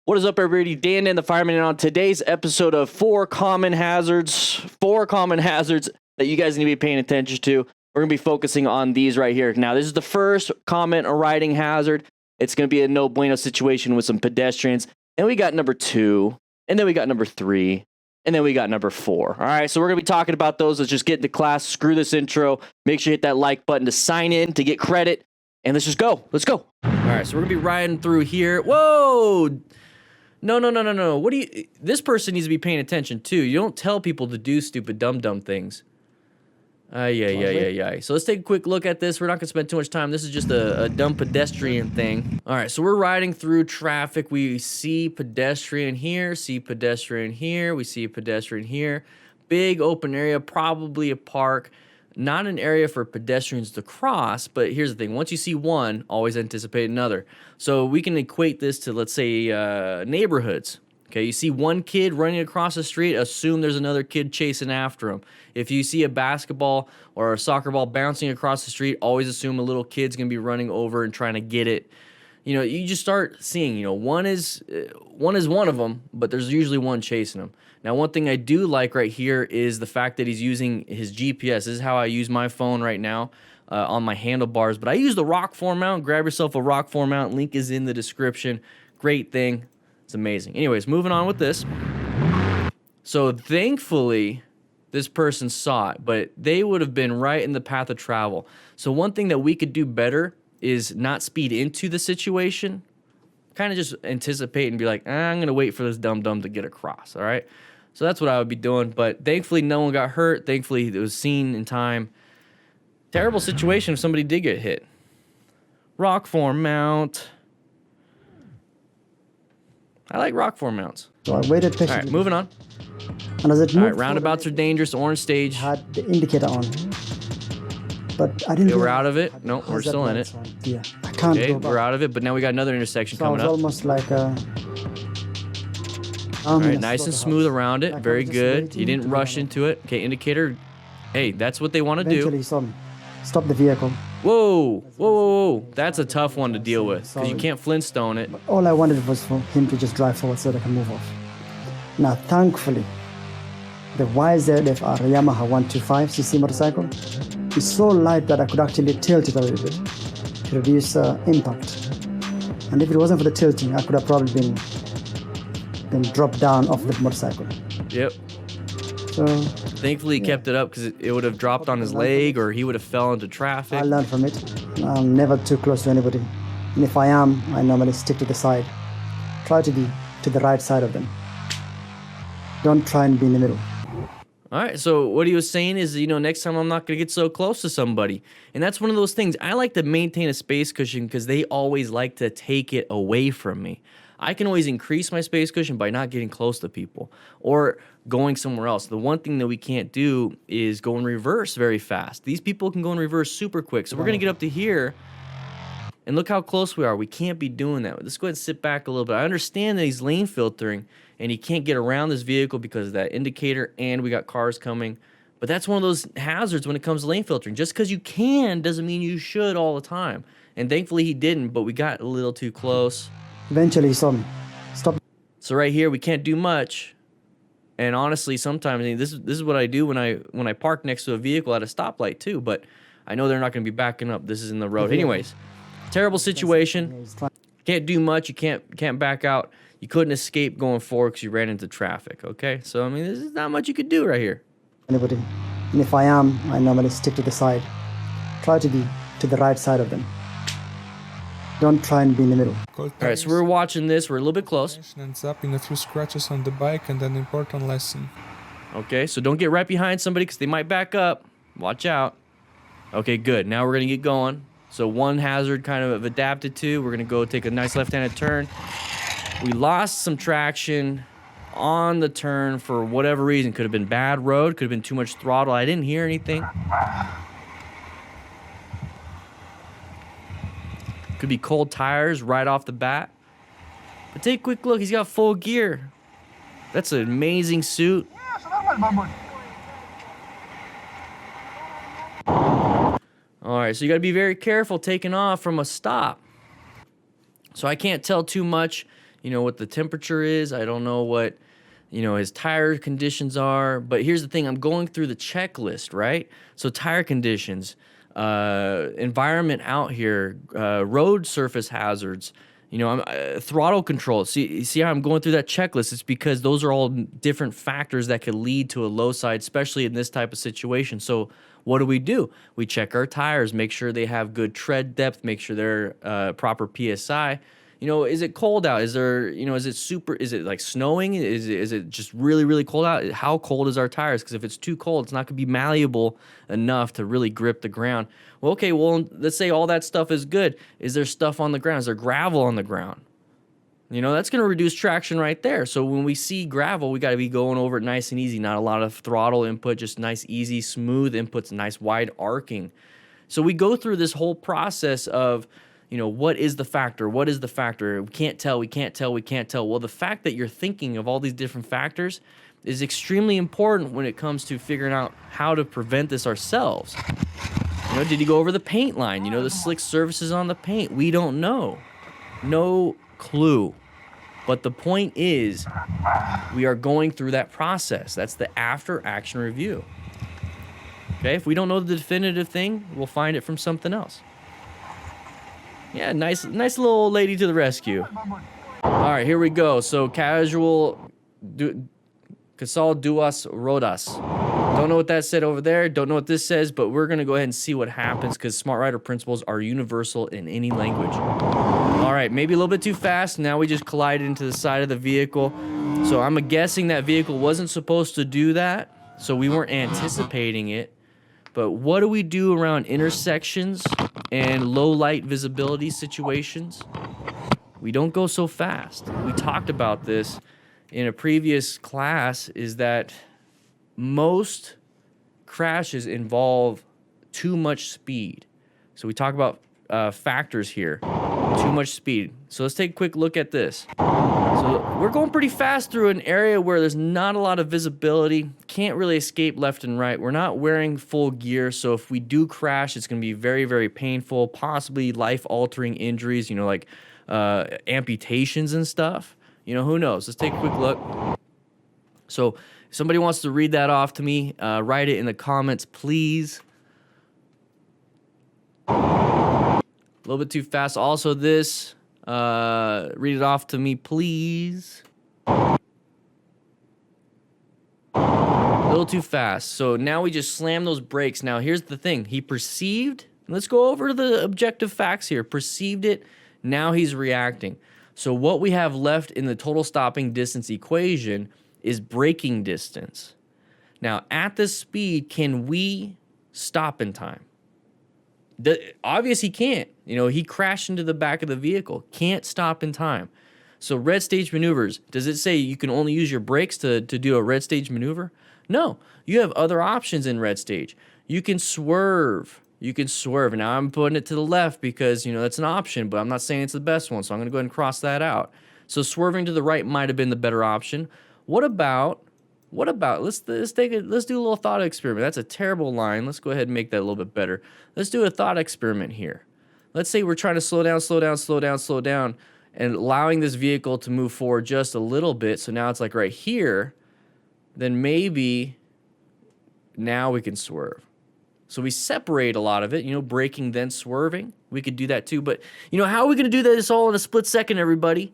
What is up, everybody? Dan the Fireman, and on today's episode of four common hazards that you guys need to be paying attention to. We're going to be focusing on these right here. Now, this is the first common riding hazard. It's going to be a no bueno situation with some pedestrians. And we got number 2, and then we got number 3, and then we got number 4. All right, so we're going to be talking about those. Let's just get into class. Screw this intro. Make sure you hit that like button to sign in, to get credit. And let's just go. Let's go. All right, so we're going to be riding through here. Whoa! No. What do you... This person needs to be paying attention, too. You don't tell people to do stupid dumb things. Yeah. So let's take a quick look at this. We're not going to spend too much time. This is just a dumb pedestrian thing. All right, so we're riding through traffic. We see pedestrian here, see pedestrian here, we see a pedestrian here. Big open area, probably a park. Not an area for pedestrians to cross, but here's the thing. Once you see one, always anticipate another. So we can equate this to, let's say, neighborhoods. Okay, you see one kid running across the street, assume there's another kid chasing after him. If you see a basketball or a soccer ball bouncing across the street, always assume a little kid's going to be running over and trying to get it. You know, you just start seeing, one is one of them, but there's usually one chasing them. Now, one thing I do like right here is the fact that he's using his GPS. This is how I use my phone right now on my handlebars. But I use the rock form mount. Grab yourself a rock form mount. Link is in the description. Great thing. It's amazing. Anyways, moving on with this. So thankfully, this person saw it, but they would have been right in the path of travel. So one thing that we could do better is not speed into the situation. Kind of just anticipate and be like, I'm going to wait for this dumb to get across, all right? So that's what I would be doing, but thankfully no one got hurt. Thankfully it was seen in time. Terrible situation if somebody did get hit. Rock form mount. I like rock form mounts. So I waited patiently. All right, moving on. And as it moved All right, roundabouts are dangerous. Orange stage. had the indicator on. But I didn't Okay, we're realize out of it. had No, the we're still in hazard it. lights on. Yeah, I can't Okay, go back. we're out of it, but now we got another intersection So I coming was up. almost like All right, nice and smooth around it. Very good. You didn't rush into it. Okay, indicator. Hey, that's what they want to Eventually do. he saw me. Stop the vehicle. Whoa. That's a tough one to deal with because you Sorry. can't Flintstone it. All I wanted was for him to just drive forward so that I can move off. Now, thankfully, the YZF-R Yamaha 125cc motorcycle is so light that I could actually tilt it a little bit to reduce impact. And if it wasn't for the tilting, I could have probably been dropped down off the motorcycle. Yep. So Thankfully, he kept it up because it would have dropped on his leg or he would have fell into traffic. I learned from it. I'm never too close to anybody. And if I am, I normally stick to the side. Try to be to the right side of them. Don't try and be in the middle. All right, so what he was saying is, next time I'm not going to get so close to somebody. And that's one of those things. I like to maintain a space cushion because they always like to take it away from me. I can always increase my space cushion by not getting close to people or going somewhere else. The one thing that we can't do is go in reverse very fast. These people can go in reverse super quick. So we're going to get up to here, and look how close we are. We can't be doing that. Let's go ahead and sit back a little bit. I understand that he's lane filtering, and he can't get around this vehicle because of that indicator, and we got cars coming. But that's one of those hazards when it comes to lane filtering. Just because you can doesn't mean you should all the time. And thankfully he didn't, but we got a little too close. Eventually he saw me. Stop. So right here, we can't do much. And honestly, sometimes this is what I do when I park next to a vehicle at a stoplight too. But I know they're not going to be backing up. This is in the road. Anyways, terrible situation. Can't do much. You can't back out. You couldn't escape going forward because you ran into traffic. Okay, so there's not much you could do right here. Anybody. And if I am, I normally stick to the side. Try to be to the right side of them. Don't try and be in the middle. All right, so we're watching this. We're a little bit close. Ends up in a few scratches on the bike, and an important lesson. Okay, so don't get right behind somebody because they might back up. Watch out. Okay, good. Now we're going to get going. So one hazard kind of adapted to. We're going to go take a nice left-handed turn. We lost some traction on the turn for whatever reason. Could have been bad road. Could have been too much throttle. I didn't hear anything. Could be cold tires right off the bat. But take a quick look. He's got full gear. That's an amazing suit. All right, so you got to be very careful taking off from a stop. So I can't tell too much. you know, what the temperature is. I don't know what, you know, his tire conditions are. But here's the thing, I'm going through the checklist, right? So tire conditions, environment out here, road surface hazards, you know, throttle control. See how I'm going through that checklist? It's because those are all different factors that could lead to a low side, especially in this type of situation. So what do? We check our tires, make sure they have good tread depth, make sure they're proper PSI. You know, is it cold out? Is there, you know, is it like snowing? Is it just really, really cold out? How cold is our tires? Because if it's too cold, it's not going to be malleable enough to really grip the ground. Well, okay, well, let's say all that stuff is good. Is there stuff on the ground? Is there gravel on the ground? You know, that's going to reduce traction right there. So when we see gravel, we got to be going over it nice and easy. Not a lot of throttle input, just nice, easy, smooth inputs, nice wide arcing. So we go through this whole process of, you know, what is the factor? What is the factor? We can't tell. Well, the fact that you're thinking of all these different factors is extremely important when it comes to figuring out how to prevent this ourselves. You know, did you go over the paint line? You know, the slick surfaces on the paint? We don't know. No clue. But the point is, we are going through that process. That's the after action review. Okay, if we don't know the definitive thing, we'll find it from something else. Yeah, nice little old lady to the rescue. All right, here we go. So casual, casal duas rodas. Don't know what that said over there. Don't know what this says, but we're gonna go ahead and see what happens because smart rider principles are universal in any language. All right, maybe a little bit too fast. Now we just collided into the side of the vehicle. So I'm guessing that vehicle wasn't supposed to do that, so we weren't anticipating it. But what do we do around intersections and low light visibility situations? We don't go so fast. We talked about this in a previous class, is that most crashes involve too much speed. So we talk about factors here. Too much speed. So let's take a quick look at this. So we're going pretty fast through an area where there's not a lot of visibility. Can't really escape left and right. We're not wearing full gear, so if we do crash, it's going to be very, very painful, possibly life-altering injuries, you know, like amputations and stuff. You know, who knows? Let's take a quick look. So if somebody wants to read that off to me, write it in the comments, please. A little bit too fast. Also this, read it off to me, please. A little too fast. So now we just slam those brakes. Now here's the thing. He perceived, let's go over the objective facts here. Perceived it, now he's reacting. So what we have left in the total stopping distance equation is braking distance. Now at this speed, can we stop in time? Obviously he can't. You know, he crashed into the back of the vehicle. Can't stop in time. So red stage maneuvers, does it say you can only use your brakes to do a red stage maneuver? No. You have other options in red stage. You can swerve. You can swerve. Now I'm putting it to the left because, you know, that's an option, but I'm not saying it's the best one, so I'm going to go ahead and cross that out. So swerving to the right might have been the better option. What about let's do a little thought experiment. That's a terrible line. Let's go ahead and make that a little bit better. Let's do a thought experiment here. Let's say we're trying to slow down, and allowing this vehicle to move forward just a little bit. So now it's like right here. Then maybe now we can swerve. So we separate a lot of it, you know, braking then swerving. We could do that too. But, you know, how are we going to do this all in a split second, everybody?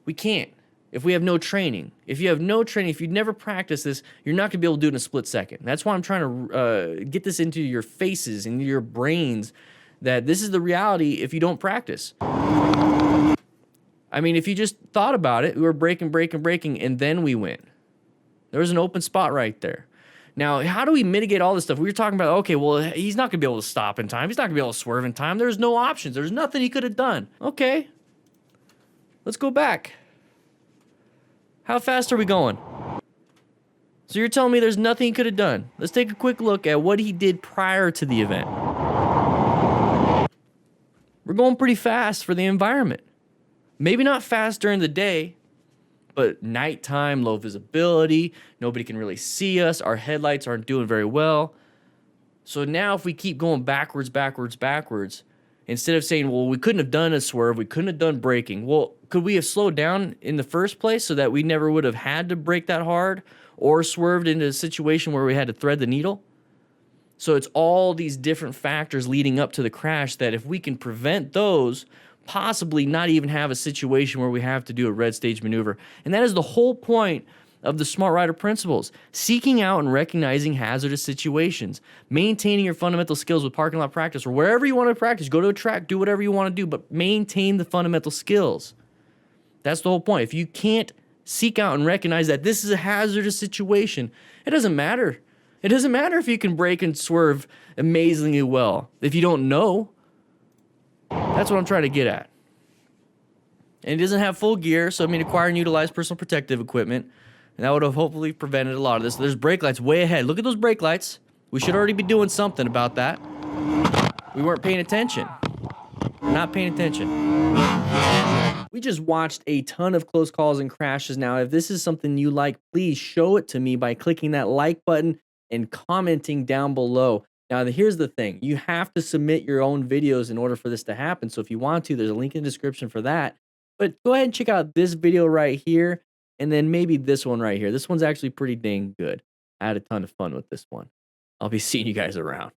We can't. If we have no training. If you have no training, if you've never practiced this, you're not going to be able to do it in a split second. That's why I'm trying to get this into your faces and your brains, that this is the reality if you don't practice. I mean, if you just thought about it, we were braking, and then we went. There was an open spot right there. Now, how do we mitigate all this stuff? We were talking about, okay, well, he's not going to be able to stop in time. He's not going to be able to swerve in time. There's no options. There's nothing he could have done. Okay. Let's go back. How fast are we going? So you're telling me there's nothing he could have done. Let's take a quick look at what he did prior to the event. We're going pretty fast for the environment. Maybe not fast during the day, but nighttime, low visibility, nobody can really see us, our headlights aren't doing very well. So now if we keep going backwards, Instead of saying, well, we couldn't have done a swerve, we couldn't have done braking. Well, could we have slowed down in the first place so that we never would have had to brake that hard or swerved into a situation where we had to thread the needle? So it's all these different factors leading up to the crash that if we can prevent those, possibly not even have a situation where we have to do a red stage maneuver. And that is the whole point of the Smart Rider principles: seeking out and recognizing hazardous situations, maintaining your fundamental skills with parking lot practice, or wherever you want to practice. Go to a track, do whatever you want to do, but maintain the fundamental skills. That's the whole point. If you can't seek out and recognize that this is a hazardous situation, it doesn't matter. It doesn't matter if you can brake and swerve amazingly well. If you don't know, that's what I'm trying to get at. And it doesn't have full gear, so acquire and utilize personal protective equipment. And that would have hopefully prevented a lot of this. There's brake lights way ahead. Look at those brake lights. We should already be doing something about that. We weren't paying attention. We're not paying attention. We just watched a ton of close calls and crashes. Now, if this is something you like, please show it to me by clicking that like button and commenting down below. Now, here's the thing. You have to submit your own videos in order for this to happen. So if you want to, there's a link in the description for that. But go ahead and check out this video right here. And then maybe this one right here. This one's actually pretty dang good. I had a ton of fun with this one. I'll be seeing you guys around.